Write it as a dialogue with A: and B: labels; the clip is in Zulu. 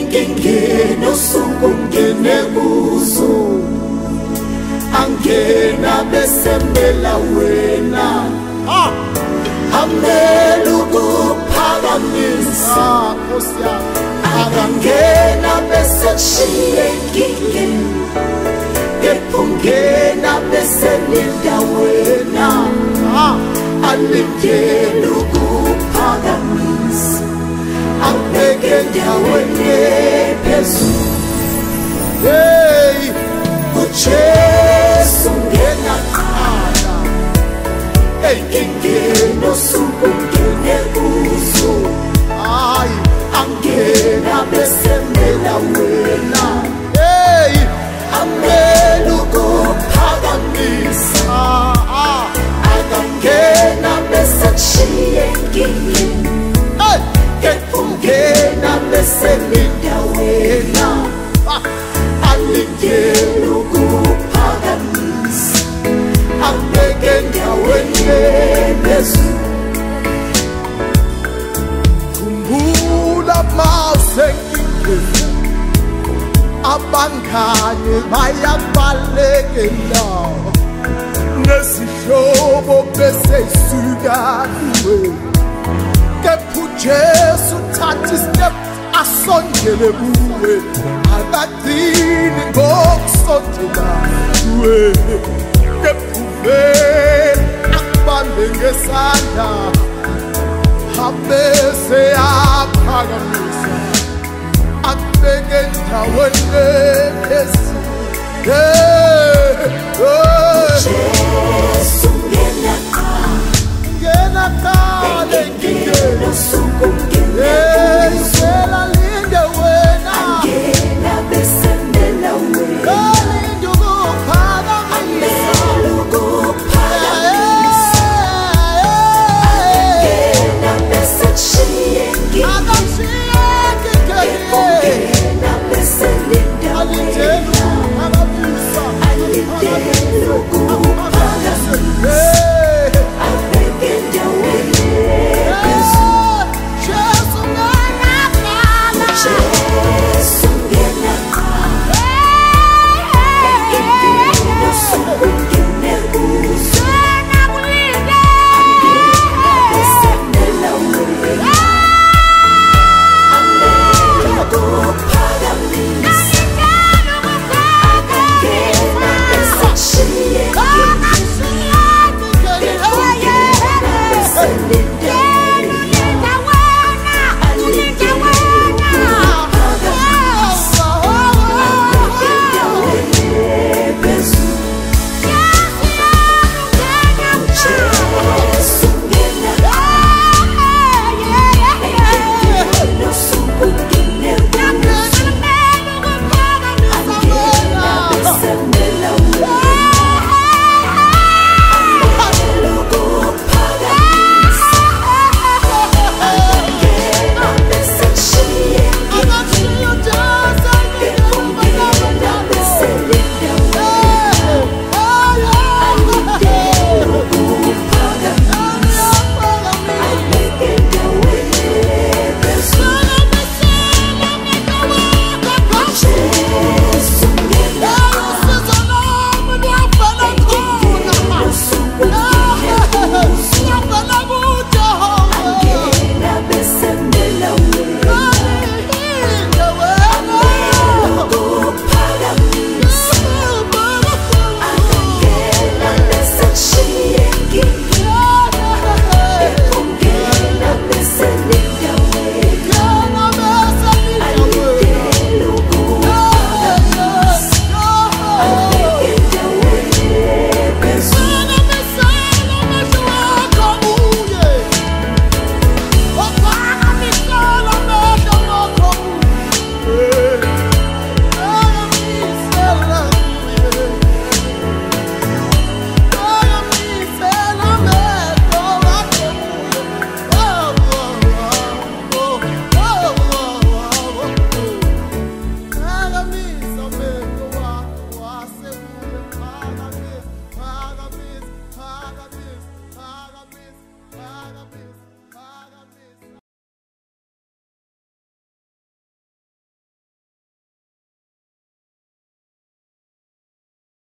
A: enkingeni osukungene kuzo angena besembela wena amela ukuphakamisa akangena besekushiya enkingeni ephungena beselinda wena alindele ukuphakamisa abeke endaweni ephezulu. Hey, uJesu ngena qala enkingeni osukungene kuzo angena besembela wena. Hey, amela ukuphakamisa akangena besekushiya enkingeni ephungena beselinda wena alindele ukuphakamisa abeke endaweni ephezulu. Khumbula mawusenkingeni abangane bayabalekela nesihlobo beseyisuka kuwe. Kepha uJesu thatha istep asondele kuwe akadini ngokusondela kuwe. Kepha uvele akubambe ngesandla abese aphakamisa akubeke endaweni ephezulu.